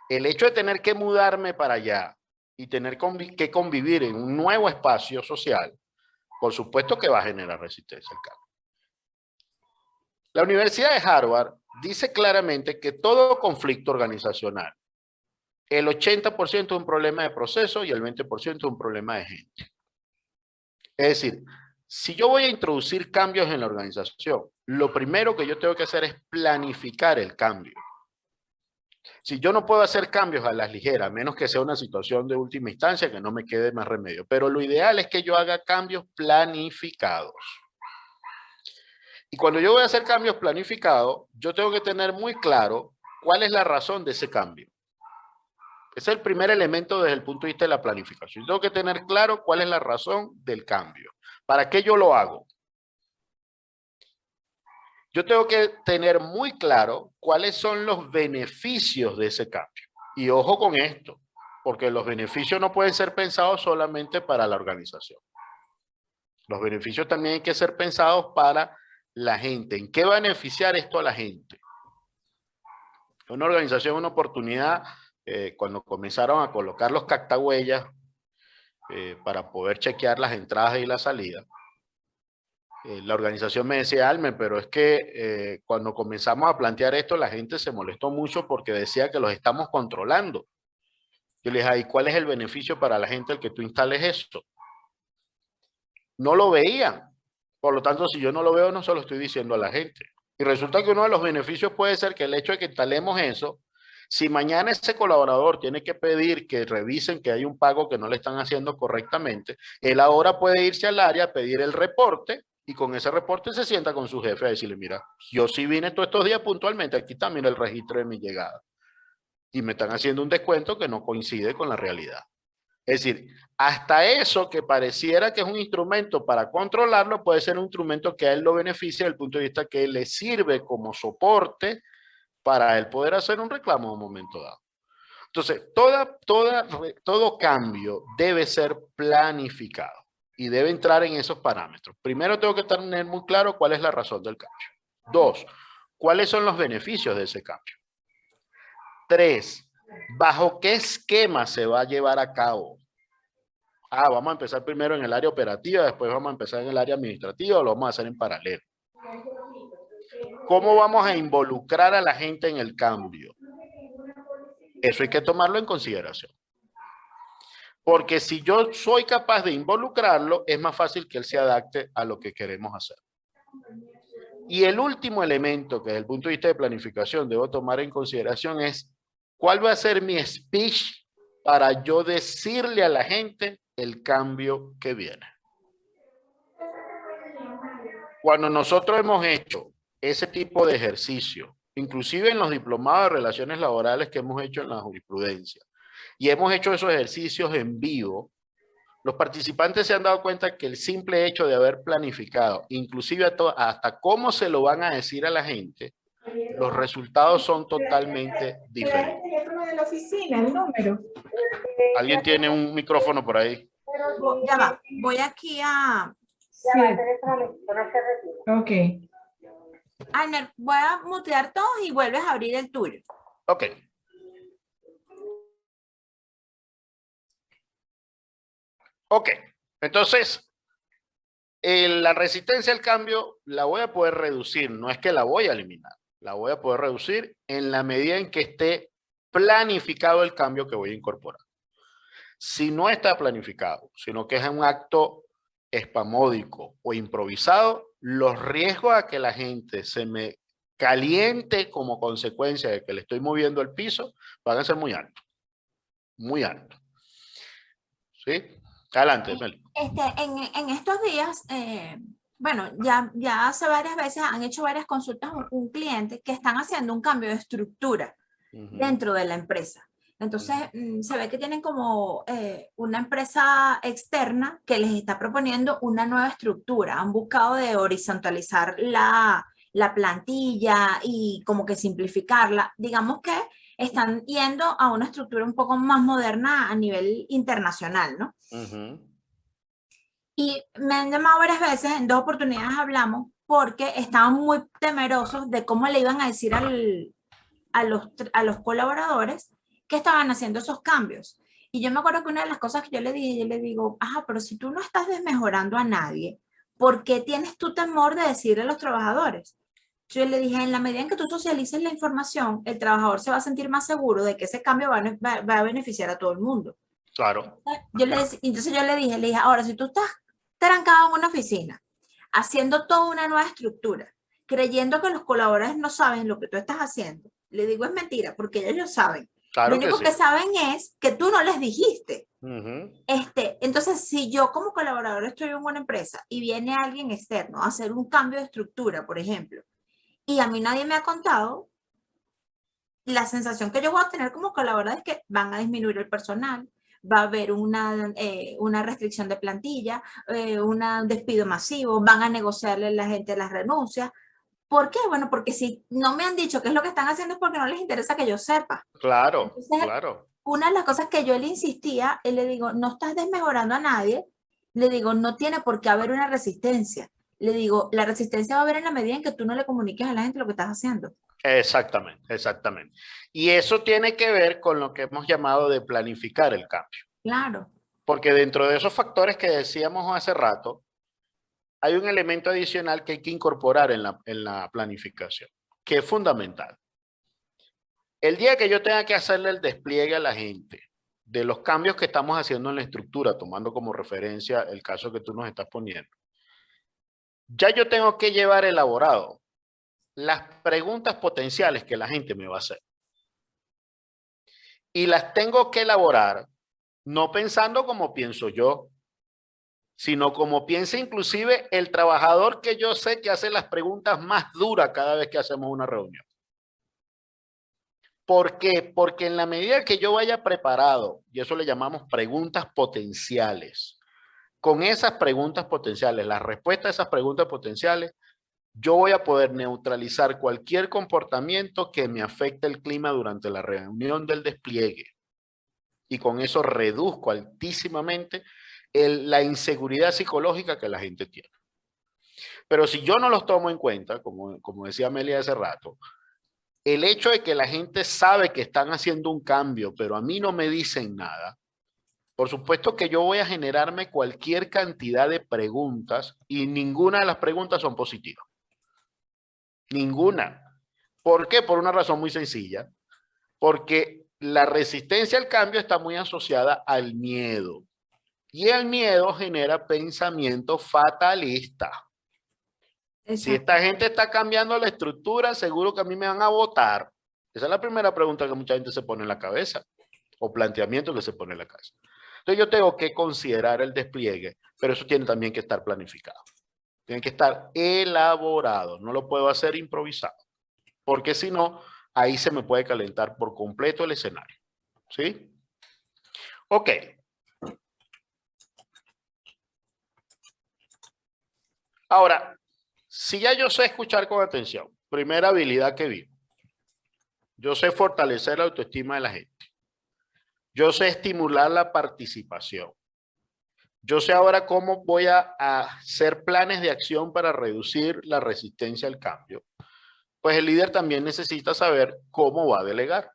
El hecho de tener que mudarme para allá y tener que convivir en un nuevo espacio social, por supuesto que va a generar resistencia al cambio. La Universidad de Harvard dice claramente que todo conflicto organizacional, el 80% es un problema de proceso y el 20% es un problema de gente. Es decir, Si yo voy a introducir cambios en la organización, lo primero que yo tengo que hacer es planificar el cambio. Si yo no puedo hacer cambios a las ligeras, a menos que sea una situación de última instancia, que no me quede más remedio. Pero lo ideal es que yo haga cambios planificados. Y cuando yo voy a hacer cambios planificados, yo tengo que tener muy claro cuál es la razón de ese cambio. Ese es el primer elemento desde el punto de vista de la planificación. Yo tengo que tener claro cuál es la razón del cambio. ¿Para qué yo lo hago? Yo tengo que tener muy claro cuáles son los beneficios de ese cambio. Y ojo con esto, porque los beneficios no pueden ser pensados solamente para la organización. Los beneficios también hay que ser pensados para la gente. ¿En qué va a beneficiar esto a la gente? Una organización, una oportunidad, cuando comenzaron a colocar los cactahuellas para poder chequear las entradas y las salidas, la organización me decía, Almen, pero es que cuando comenzamos a plantear esto, la gente se molestó mucho porque decía que los estamos controlando. Yo les dije, ¿y cuál es el beneficio para la gente el que tú instales esto? No lo veían. Por lo tanto, si yo no lo veo, no se lo estoy diciendo a la gente. Y resulta que uno de los beneficios puede ser que el hecho de que instalemos eso, si mañana ese colaborador tiene que pedir que revisen que hay un pago que no le están haciendo correctamente, él ahora puede irse al área a pedir el reporte y con ese reporte se sienta con su jefe a decirle, mira, yo sí vine todos estos días puntualmente, aquí está, mira el registro de mi llegada. Y me están haciendo un descuento que no coincide con la realidad. Es decir, hasta eso que pareciera que es un instrumento para controlarlo, puede ser un instrumento que a él lo beneficia desde el punto de vista que le sirve como soporte para él poder hacer un reclamo en un momento dado. Entonces, todo cambio debe ser planificado y debe entrar en esos parámetros. Primero tengo que tener muy claro cuál es la razón del cambio. 2, cuáles son los beneficios de ese cambio. 3, ¿bajo qué esquema se va a llevar a cabo? Vamos a empezar primero en el área operativa, después vamos a empezar en el área administrativa, o lo vamos a hacer en paralelo. ¿Cómo vamos a involucrar a la gente en el cambio? Eso hay que tomarlo en consideración. Porque si yo soy capaz de involucrarlo, es más fácil que él se adapte a lo que queremos hacer. Y el último elemento que desde el punto de vista de planificación debo tomar en consideración es cuál va a ser mi speech para yo decirle a la gente el cambio que viene. Cuando nosotros hemos hecho ese tipo de ejercicio, inclusive en los diplomados de relaciones laborales que hemos hecho en la jurisprudencia, y hemos hecho esos ejercicios en vivo, los participantes se han dado cuenta que el simple hecho de haber planificado, inclusive hasta cómo se lo van a decir a la gente, los resultados son totalmente diferentes. El teléfono de la oficina, el número. ¿Alguien tiene un micrófono por ahí? Ya va, voy aquí a... Sí. Ok. Almer, voy a mutear todos y vuelves a abrir el tuyo. Ok. Ok, entonces, la resistencia al cambio la voy a poder reducir, no es que la voy a eliminar, la voy a poder reducir en la medida en que esté planificado el cambio que voy a incorporar. Si no está planificado, sino que es un acto espasmódico o improvisado, los riesgos a que la gente se me caliente como consecuencia de que le estoy moviendo el piso van a ser muy altos. Muy altos. ¿Sí? Adelante, Meli. En estos días, bueno, ya hace varias veces han hecho varias consultas a un cliente que están haciendo un cambio de estructura dentro de la empresa. Entonces, se ve que tienen como una empresa externa que les está proponiendo una nueva estructura. Han buscado de horizontalizar la plantilla y como que simplificarla. Digamos que están yendo a una estructura un poco más moderna a nivel internacional, ¿no? Y me han llamado varias veces, en 2 oportunidades hablamos, porque estaban muy temerosos de cómo le iban a decir a los colaboradores que estaban haciendo esos cambios. Y yo me acuerdo que una de las cosas que yo le dije, yo le digo, pero si tú no estás desmejorando a nadie, ¿por qué tienes tu temor de decirle a los trabajadores? Yo le dije, en la medida en que tú socialices la información, el trabajador se va a sentir más seguro de que ese cambio va a beneficiar a todo el mundo. Claro. Entonces yo le dije, ahora si tú estás trancado en una oficina, haciendo toda una nueva estructura, creyendo que los colaboradores no saben lo que tú estás haciendo, le digo es mentira, porque ellos lo saben. Claro lo único que que sí. saben es que tú no les dijiste. Ujú. Entonces, si yo como colaborador estoy en una empresa y viene alguien externo a hacer un cambio de estructura, por ejemplo, y a mí nadie me ha contado, la sensación que yo voy a tener como colaborador es que van a disminuir el personal, va a haber una restricción de plantilla, un despido masivo, van a negociarle a la gente las renuncias. ¿Por qué? Bueno, porque si no me han dicho qué es lo que están haciendo es porque no les interesa que yo sepa. Claro, Entonces, claro. una de las cosas que yo le insistía, le digo, no estás desmejorando a nadie, le digo, no tiene por qué haber una resistencia. Le digo, la resistencia va a haber en la medida en que tú no le comuniques a la gente lo que estás haciendo. Exactamente, exactamente. Y eso tiene que ver con lo que hemos llamado de planificar el cambio. Claro. Porque dentro de esos factores que decíamos hace rato, hay un elemento adicional que hay que incorporar en la planificación, que es fundamental. El día que yo tenga que hacerle el despliegue a la gente de los cambios que estamos haciendo en la estructura, tomando como referencia el caso que tú nos estás poniendo, ya yo tengo que llevar elaborado las preguntas potenciales que la gente me va a hacer. Y las tengo que elaborar no pensando como pienso yo, sino como piensa inclusive el trabajador que yo sé que hace las preguntas más duras cada vez que hacemos una reunión. ¿Por qué? Porque en la medida que yo vaya preparado, y eso le llamamos preguntas potenciales, con esas preguntas potenciales, la respuesta a esas preguntas potenciales, yo voy a poder neutralizar cualquier comportamiento que me afecte el clima durante la reunión del despliegue. Y con eso reduzco altísimamente la inseguridad psicológica que la gente tiene. Pero si yo no los tomo en cuenta, como decía Amelia hace rato, el hecho de que la gente sabe que están haciendo un cambio, pero a mí no me dicen nada, por supuesto que yo voy a generarme cualquier cantidad de preguntas y ninguna de las preguntas son positivas. Ninguna. ¿Por qué? Por una razón muy sencilla. Porque la resistencia al cambio está muy asociada al miedo. Y el miedo genera pensamiento fatalista. Si esta gente está cambiando la estructura, seguro que a mí me van a votar. Esa es la primera pregunta que mucha gente se pone en la cabeza, o planteamiento que se pone en la cabeza. Entonces yo tengo que considerar el despliegue, pero eso tiene también que estar planificado. Tiene que estar elaborado, no lo puedo hacer improvisado, porque si no, ahí se me puede calentar por completo el escenario. ¿Sí? Ok. Ahora, si ya yo sé escuchar con atención, primera habilidad que vi, yo sé fortalecer la autoestima de la gente. Yo sé estimular la participación. Yo sé ahora cómo voy a hacer planes de acción para reducir la resistencia al cambio. Pues el líder también necesita saber cómo va a delegar.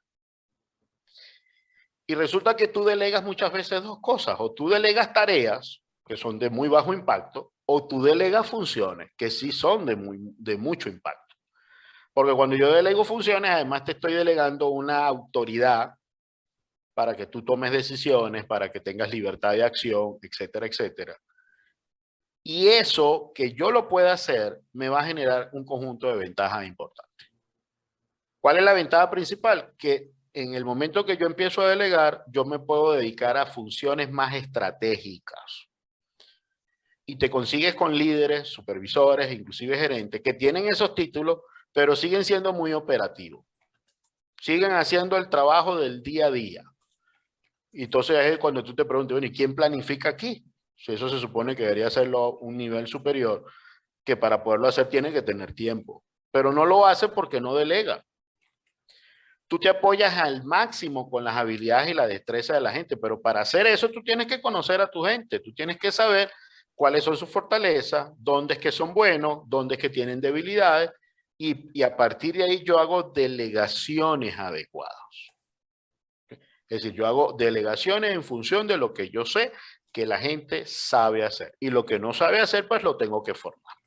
Y resulta que tú delegas muchas veces dos cosas. O tú delegas tareas que son de muy bajo impacto, o tú delegas funciones que sí son de mucho impacto. Porque cuando yo delego funciones, además te estoy delegando una autoridad para que tú tomes decisiones, para que tengas libertad de acción, etcétera, etcétera. Y eso, que yo lo pueda hacer, me va a generar un conjunto de ventajas importantes. ¿Cuál es la ventaja principal? Que en el momento que yo empiezo a delegar, yo me puedo dedicar a funciones más estratégicas. Y te consigues con líderes, supervisores, inclusive gerentes, que tienen esos títulos, pero siguen siendo muy operativos. Siguen haciendo el trabajo del día a día. Y entonces es cuando tú te preguntas, bueno, ¿y quién planifica aquí? Si eso se supone que debería hacerlo un nivel superior, que para poderlo hacer tiene que tener tiempo. Pero no lo hace porque no delega. Tú te apoyas al máximo con las habilidades y la destreza de la gente, pero para hacer eso tú tienes que conocer a tu gente, tú tienes que saber cuáles son sus fortalezas, dónde es que son buenos, dónde es que tienen debilidades, y a partir de ahí yo hago delegaciones adecuadas. Es decir, yo hago delegaciones en función de lo que yo sé que la gente sabe hacer. Y lo que no sabe hacer, pues lo tengo que formar.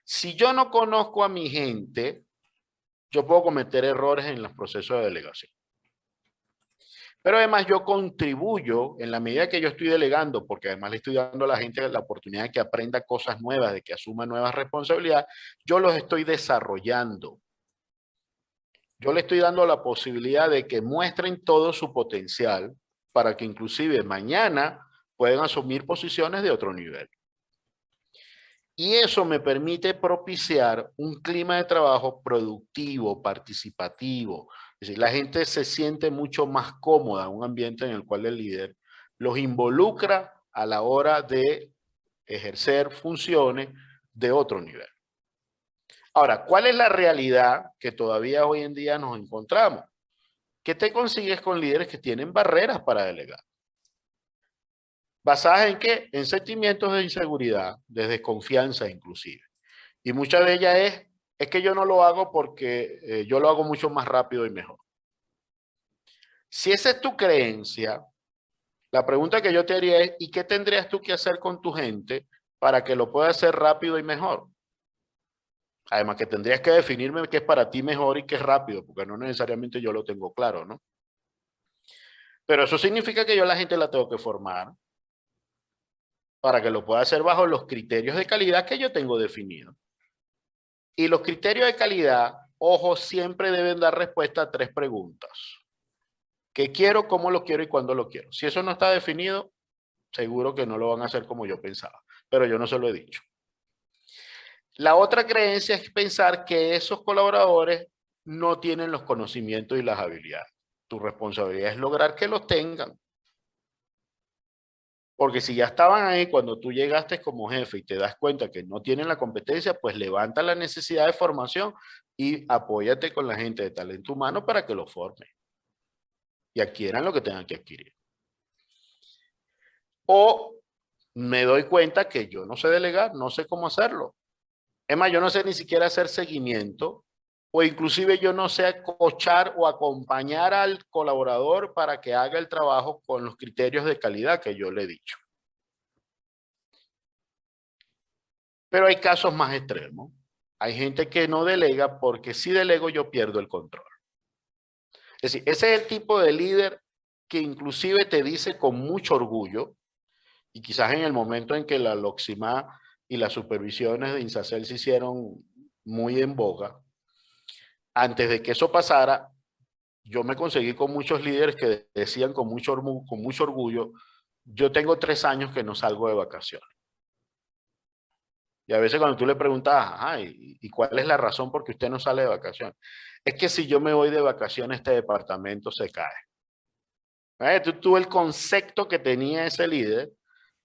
Si yo no conozco a mi gente, yo puedo cometer errores en los procesos de delegación. Pero además yo contribuyo en la medida que yo estoy delegando, porque además le estoy dando a la gente la oportunidad de que aprenda cosas nuevas, de que asuma nuevas responsabilidades, yo los estoy desarrollando. Yo le estoy dando la posibilidad de que muestren todo su potencial para que inclusive mañana puedan asumir posiciones de otro nivel. Y eso me permite propiciar un clima de trabajo productivo, participativo. Es decir, la gente se siente mucho más cómoda en un ambiente en el cual el líder los involucra a la hora de ejercer funciones de otro nivel. Ahora, ¿cuál es la realidad que todavía hoy en día nos encontramos? ¿Qué te consigues con líderes que tienen barreras para delegar? ¿Basadas en qué? En sentimientos de inseguridad, de desconfianza inclusive. Y muchas de ellas es que yo no lo hago porque yo lo hago mucho más rápido y mejor. Si esa es tu creencia, la pregunta que yo te haría es, ¿y qué tendrías tú que hacer con tu gente para que lo pueda hacer rápido y mejor? Además que tendrías que definirme qué es para ti mejor y qué es rápido, porque no necesariamente yo lo tengo claro, ¿no? Pero eso significa que yo a la gente la tengo que formar para que lo pueda hacer bajo los criterios de calidad que yo tengo definidos. Y los criterios de calidad, ojo, siempre deben dar respuesta a 3 preguntas. ¿Qué quiero, cómo lo quiero y cuándo lo quiero? Si eso no está definido, seguro que no lo van a hacer como yo pensaba, pero yo no se lo he dicho. La otra creencia es pensar que esos colaboradores no tienen los conocimientos y las habilidades. Tu responsabilidad es lograr que los tengan. Porque si ya estaban ahí cuando tú llegaste como jefe y te das cuenta que no tienen la competencia, pues levanta la necesidad de formación y apóyate con la gente de talento humano para que lo forme y adquieran lo que tengan que adquirir. O me doy cuenta que yo no sé delegar, no sé cómo hacerlo. Es más, yo no sé ni siquiera hacer seguimiento o inclusive yo no sé coachar o acompañar al colaborador para que haga el trabajo con los criterios de calidad que yo le he dicho. Pero hay casos más extremos. Hay gente que no delega porque si delego yo pierdo el control. Es decir, ese es el tipo de líder que inclusive te dice con mucho orgullo, y quizás en el momento en que la Loximá y las supervisiones de INSACEL se hicieron muy en boga, antes de que eso pasara, yo me conseguí con muchos líderes que decían con mucho orgullo, yo tengo 3 años que no salgo de vacaciones. Y a veces cuando tú le preguntas, ¿y cuál es la razón por qué usted no sale de vacaciones? Es que si yo me voy de vacaciones, este departamento se cae. Tú el concepto que tenía ese líder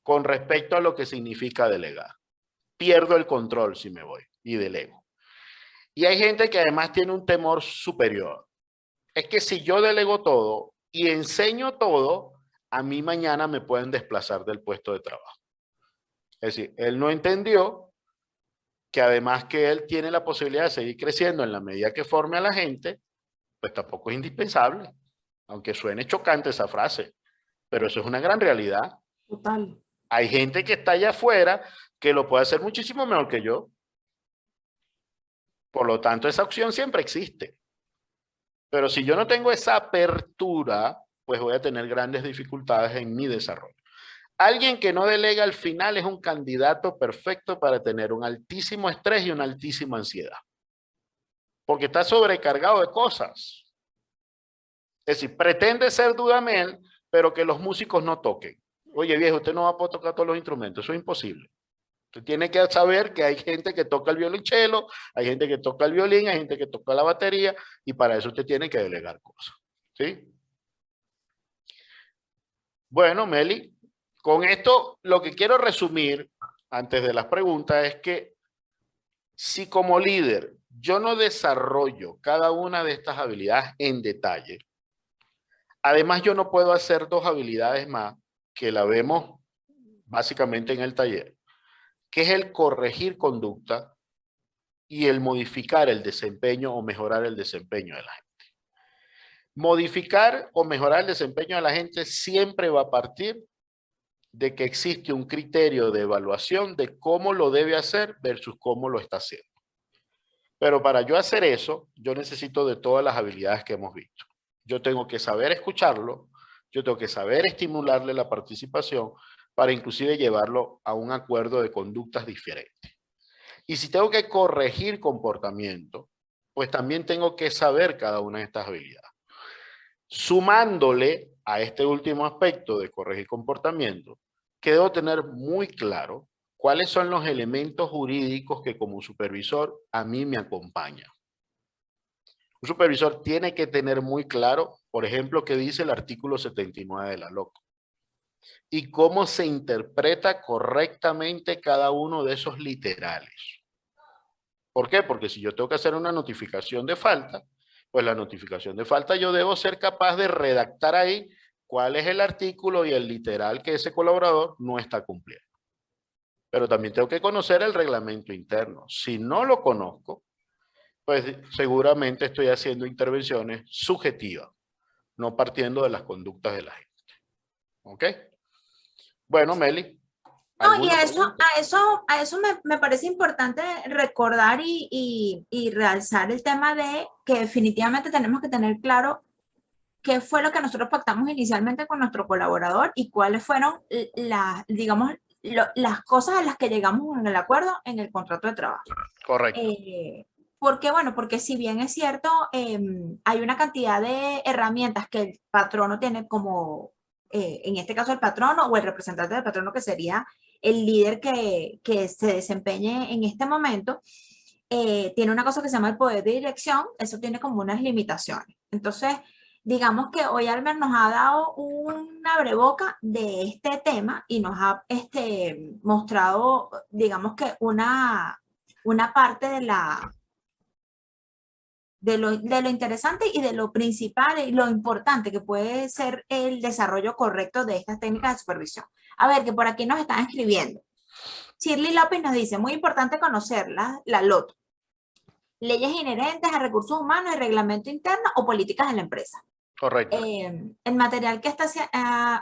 con respecto a lo que significa delegar. Pierdo el control si me voy y delego. Y hay gente que además tiene un temor superior. Es que si yo delego todo y enseño todo, a mí mañana me pueden desplazar del puesto de trabajo. Es decir, él no entendió que además que él tiene la posibilidad de seguir creciendo en la medida que forme a la gente, pues tampoco es indispensable. Aunque suene chocante esa frase, pero eso es una gran realidad. Total. Hay gente que está allá afuera que lo puede hacer muchísimo mejor que yo. Por lo tanto, esa opción siempre existe. Pero si yo no tengo esa apertura, pues voy a tener grandes dificultades en mi desarrollo. Alguien que no delega al final es un candidato perfecto para tener un altísimo estrés y una altísima ansiedad. Porque está sobrecargado de cosas. Es decir, pretende ser Dudamel, pero que los músicos no toquen. Oye, viejo, usted no va a poder tocar todos los instrumentos, eso es imposible. Usted tiene que saber que hay gente que toca el violonchelo, hay gente que toca el violín, hay gente que toca la batería, y para eso usted tiene que delegar cosas. ¿Sí? Bueno, Meli, con esto lo que quiero resumir, antes de las preguntas, es que si como líder yo no desarrollo cada una de estas habilidades en detalle, además yo no puedo hacer 2 habilidades más que la vemos básicamente en el taller, que es el corregir conducta y el modificar el desempeño o mejorar el desempeño de la gente. Modificar o mejorar el desempeño de la gente siempre va a partir de que existe un criterio de evaluación de cómo lo debe hacer versus cómo lo está haciendo. Pero para yo hacer eso, yo necesito de todas las habilidades que hemos visto. Yo tengo que saber escucharlo, yo tengo que saber estimularle la participación para inclusive llevarlo a un acuerdo de conductas diferentes. Y si tengo que corregir comportamiento, pues también tengo que saber cada una de estas habilidades. Sumándole a este último aspecto de corregir comportamiento, que debo tener muy claro cuáles son los elementos jurídicos que como supervisor a mí me acompañan. Un supervisor tiene que tener muy claro, por ejemplo, qué dice el artículo 79 de la LOC y cómo se interpreta correctamente cada uno de esos literales. ¿Por qué? Porque si yo tengo que hacer una notificación de falta, pues la notificación de falta yo debo ser capaz de redactar ahí cuál es el artículo y el literal que ese colaborador no está cumpliendo. Pero también tengo que conocer el reglamento interno. Si no lo conozco, pues seguramente estoy haciendo intervenciones subjetivas, no partiendo de las conductas de la gente. ¿Ok? Bueno, Meli. No, y a eso me parece importante recordar y realzar el tema de que definitivamente tenemos que tener claro qué fue lo que nosotros pactamos inicialmente con nuestro colaborador y cuáles fueron digamos, las cosas a las que llegamos en el acuerdo en el contrato de trabajo. Correcto. Porque, bueno, porque si bien es cierto, hay una cantidad de herramientas que el patrono tiene como, en este caso el patrono o el representante del patrono, que sería el líder que se desempeñe en este momento, tiene una cosa que se llama el poder de dirección, eso tiene como unas limitaciones. Entonces, digamos que hoy Almer nos ha dado un abreboca de este tema y nos ha mostrado, digamos que una parte de lo interesante y de lo principal y lo importante que puede ser el desarrollo correcto de estas técnicas de supervisión. A ver, que por aquí nos están escribiendo. Shirley López nos dice, muy importante conocer la LOT, leyes inherentes a recursos humanos y reglamento interno o políticas de la empresa. Correcto. El material que está,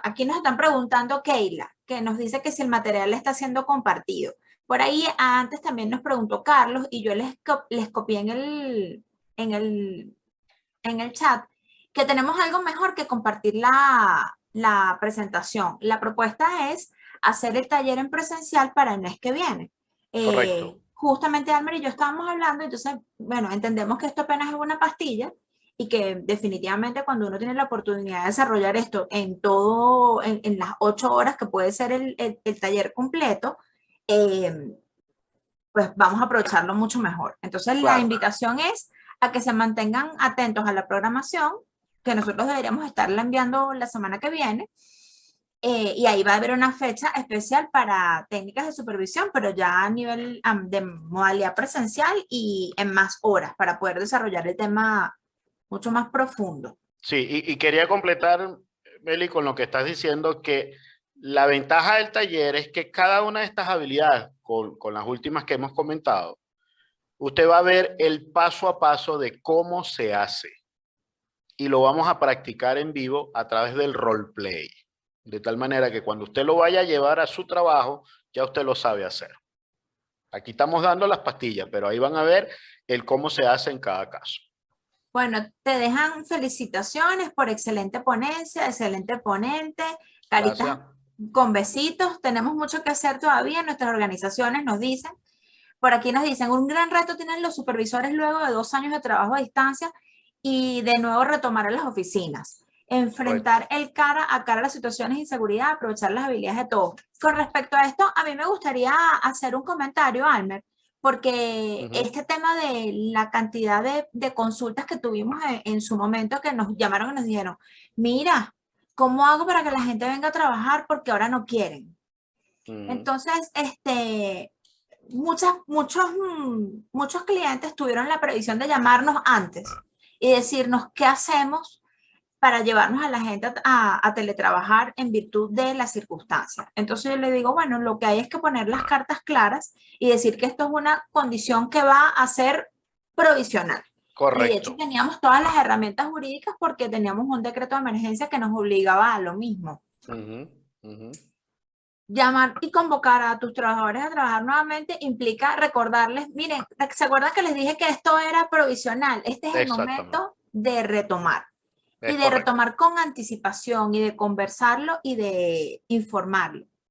aquí nos están preguntando Keila, que nos dice que si el material está siendo compartido. Por ahí antes también nos preguntó Carlos y yo les copié en el chat que tenemos algo mejor que compartir la presentación. La propuesta es hacer el taller en presencial para el mes que viene. Correcto. Justamente Almer y yo estábamos hablando, entonces, bueno, entendemos que esto apenas es una pastilla y que definitivamente cuando uno tiene la oportunidad de desarrollar esto en las 8 horas que puede ser el taller completo, pues vamos a aprovecharlo mucho mejor. Entonces, claro, la invitación es a que se mantengan atentos a la programación, que nosotros deberíamos estarla enviando la semana que viene, y ahí va a haber una fecha especial para técnicas de supervisión, pero ya a nivel de modalidad presencial y en más horas para poder desarrollar el tema mucho más profundo. Sí, y quería completar, Meli, con lo que estás diciendo, que la ventaja del taller es que cada una de estas habilidades, con las últimas que hemos comentado, usted va a ver el paso a paso de cómo se hace. Y lo vamos a practicar en vivo a través del roleplay. De tal manera que cuando usted lo vaya a llevar a su trabajo, ya usted lo sabe hacer. Aquí estamos dando las pastillas, pero ahí van a ver el cómo se hace en cada caso. Bueno, te dejan felicitaciones por excelente ponencia, excelente ponente, caritas con besitos. Tenemos mucho que hacer todavía, nuestras organizaciones nos dicen. Por aquí nos dicen, un gran reto tienen los supervisores luego de 2 años de trabajo a distancia y de nuevo retomar a las oficinas. Enfrentar el cara a cara a las situaciones de inseguridad, aprovechar las habilidades de todos. Con respecto a esto, a mí me gustaría hacer un comentario, Almer, porque este tema de la cantidad de consultas que tuvimos en su momento, que nos llamaron y nos dijeron, mira, ¿cómo hago para que la gente venga a trabajar? Porque ahora no quieren. Entonces, muchos clientes tuvieron la previsión de llamarnos antes y decirnos qué hacemos para llevarnos a la gente a teletrabajar en virtud de las circunstancias. Entonces yo le digo, bueno, lo que hay es que poner las cartas claras y decir que esto es una condición que va a ser provisional. Correcto. Y de hecho teníamos todas las herramientas jurídicas porque teníamos un decreto de emergencia que nos obligaba a lo mismo. Llamar y convocar a tus trabajadores a trabajar nuevamente implica recordarles, miren, ¿se acuerdan que les dije que esto era provisional? Este es el momento de retomar. Y de retomar con anticipación y de conversarlo y de informarlo.